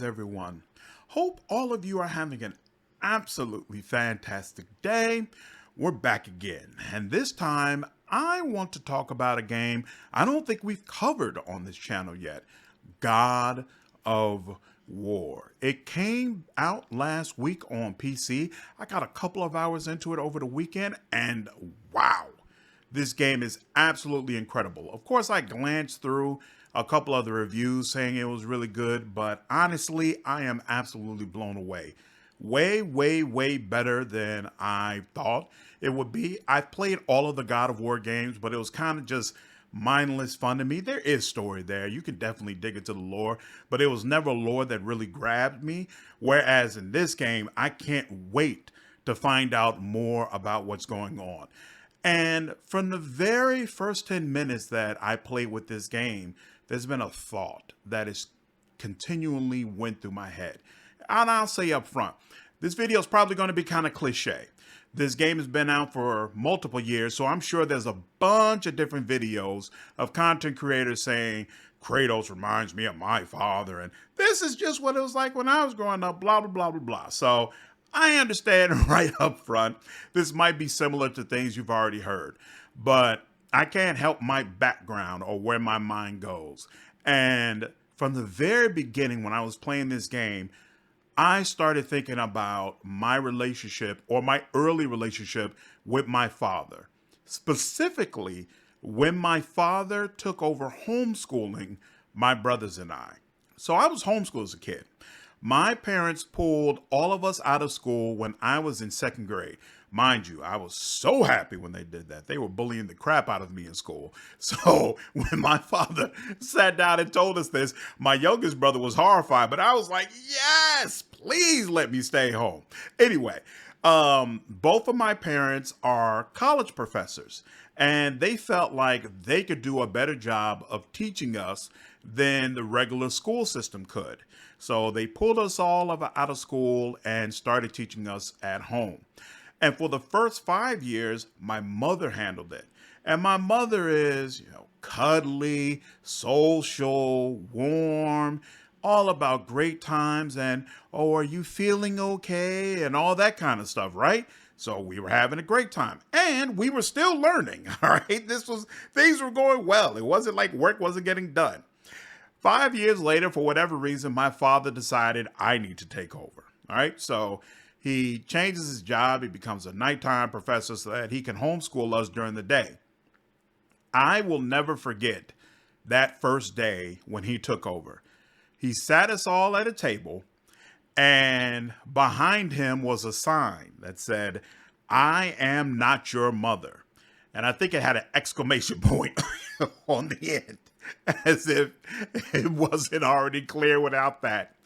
Greetings, everyone. Hope all of you are having an absolutely fantastic day. We're back again, and this time I want to talk about a game I don't think we've covered on this channel yet, God of War. It came out last week on PC. I got a couple of hours into it over the weekend, and wow, this game is absolutely incredible. Of course, I glanced through a couple of the reviews saying it was really good, but honestly, I am absolutely blown away. Way better than I thought it would be. I've played all of the God of War games, but it was kind of just mindless fun to me. There is story there. You can definitely dig into the lore, but it was never lore that really grabbed me. Whereas in this game, I can't wait to find out more about what's going on. And from the very first 10 minutes that I played with this game, there's been a thought that is continually went through my head. And I'll say up front, this video is probably going to be kind of cliche. This game has been out for multiple years, so I'm sure there's a bunch of different videos of content creators saying, Kratos reminds me of my father, and this is just what it was like when I was growing up, blah, blah, blah, blah, blah. So I understand right up front, this might be similar to things you've already heard, but I can't help my background or where my mind goes. And from the very beginning, when I was playing this game, I started thinking about my relationship or my early relationship with my father. Specifically, when my father took over homeschooling my brothers and I. So I was homeschooled as a kid. My parents pulled all of us out of school when I was in second grade. Mind you, I was so happy when they did that. They were bullying the crap out of me in school. So when my father sat down and told us this, my youngest brother was horrified, but I was like, yes, please let me stay home. Anyway, both of my parents are college professors, and they felt like they could do a better job of teaching us than the regular school system could. So they pulled us all out of school and started teaching us at home. And for the first 5 years, my mother handled it. And my mother is, cuddly, social, warm, all about great times and, oh, are you feeling okay? And all that kind of stuff, right? So we were having a great time and we were still learning, all right? Things were going well. It wasn't like work wasn't getting done. 5 years later, for whatever reason, my father decided I need to take over, all right? So he changes his job. He becomes a nighttime professor so that he can homeschool us during the day. I will never forget that first day when he took over. He sat us all at a table, and behind him was a sign that said, I am not your mother. And I think it had an exclamation point on the end, as if it wasn't already clear without that.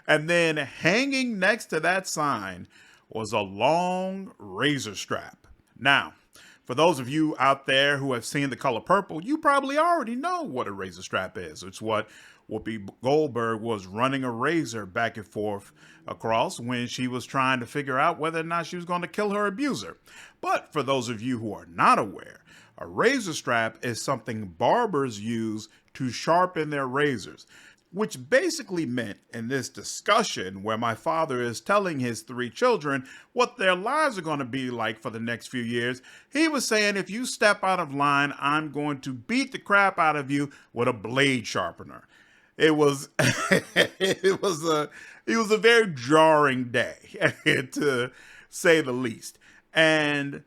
And then hanging next to that sign was a long razor strap. Now, for those of you out there who have seen The Color Purple, you probably already know what a razor strap is. It's what Whoopi Goldberg was running a razor back and forth across when she was trying to figure out whether or not she was going to kill her abuser. But for those of you who are not aware, a razor strap is something barbers use to sharpen their razors, which basically meant in this discussion where my father is telling his 3 children what their lives are going to be like for the next few years, he was saying, if you step out of line, I'm going to beat the crap out of you with a blade sharpener. It was it was a very jarring day, to say the least. And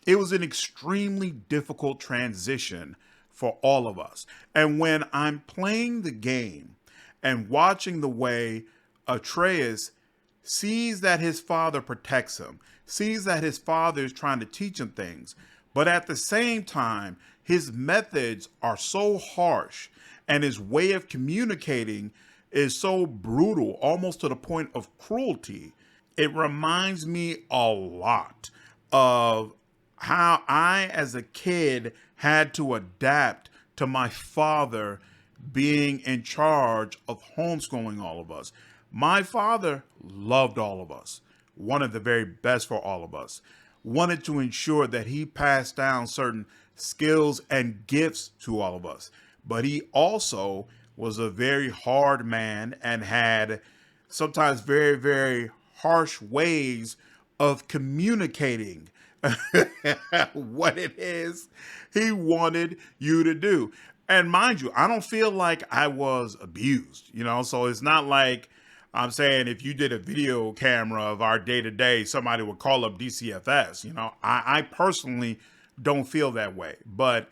it was an extremely difficult transition for all of us. And when I'm playing the game and watching the way Atreus sees that his father protects him, sees that his father is trying to teach him things, but at the same time, his methods are so harsh and his way of communicating is so brutal, almost to the point of cruelty. It reminds me a lot of how I, as a kid, had to adapt to my father being in charge of homeschooling all of us. My father loved all of us, wanted the very best for all of us, wanted to ensure that he passed down certain skills and gifts to all of us. But he also was a very hard man and had sometimes very, very harsh ways of communicating what it is he wanted you to do. And mind you, I don't feel like I was abused, so it's not like I'm saying if you did a video camera of our day to day, somebody would call up DCFS. I personally don't feel that way, but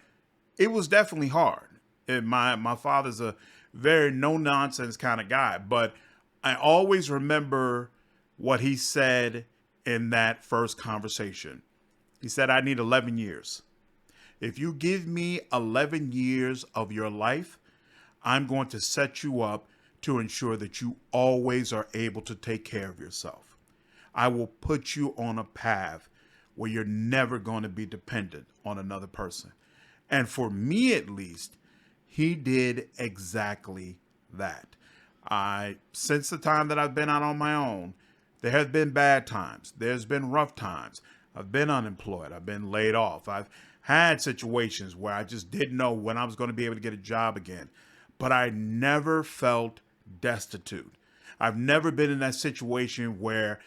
it was definitely hard. And my father's a very no nonsense kind of guy, but I always remember what he said in that first conversation. He said, I need 11 years. If you give me 11 years of your life, I'm going to set you up to ensure that you always are able to take care of yourself. I will put you on a path where you're never going to be dependent on another person. And for me, at least, he did exactly that. Since the time that I've been out on my own, there have been bad times. There's been rough times. I've been unemployed. I've been laid off. I've had situations where I just didn't know when I was going to be able to get a job again. But I never felt destitute. I've never been in that situation where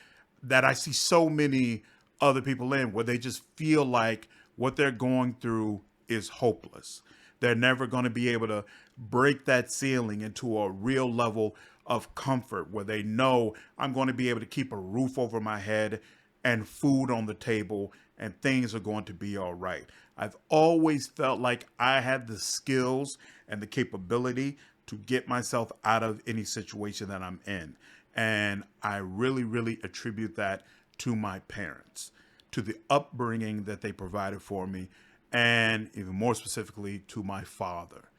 that I see so many other people in, where they just feel like what they're going through is hopeless. They're never going to be able to break that ceiling into a real level of comfort where they know I'm going to be able to keep a roof over my head and food on the table and things are going to be all right. I've always felt like I had the skills and the capability to get myself out of any situation that I'm in. And I really, really attribute that to my parents, to the upbringing that they provided for me, and even more specifically to my father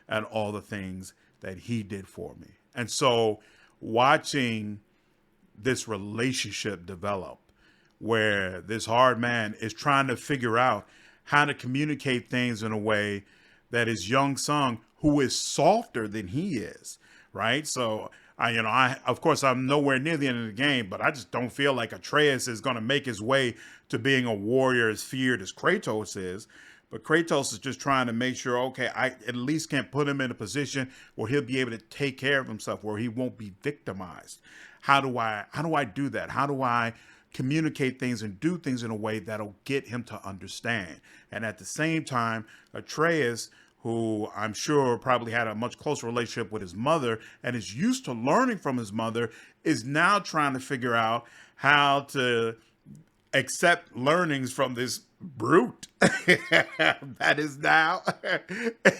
and all the things that he did for me. And so watching this relationship develop where this hard man is trying to figure out how to communicate things in a way that his young son, who is softer than he is, right? So of course, I'm nowhere near the end of the game, but I just don't feel like Atreus is going to make his way to being a warrior as feared as Kratos is. But Kratos is just trying to make sure, okay, I at least can put him in a position where he'll be able to take care of himself, where he won't be victimized. How do I do that? How do I communicate things and do things in a way that'll get him to understand? And at the same time, Atreus, who I'm sure probably had a much closer relationship with his mother and is used to learning from his mother, is now trying to figure out how to accept learnings from this brute that is now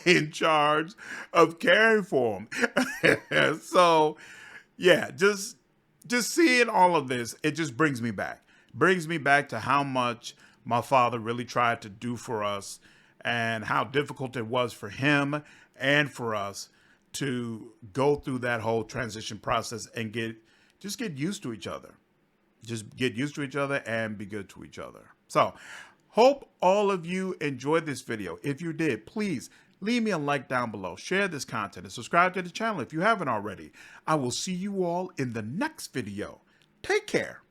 in charge of caring for him. So yeah, just seeing all of this, it just brings me back to how much my father really tried to do for us and how difficult it was for him and for us to go through that whole transition process and get used to each other. Just get used to each other and be good to each other. So, hope all of you enjoyed this video. If you did, please leave me a like down below, share this content, and subscribe to the channel if you haven't already. I will see you all in the next video. Take care.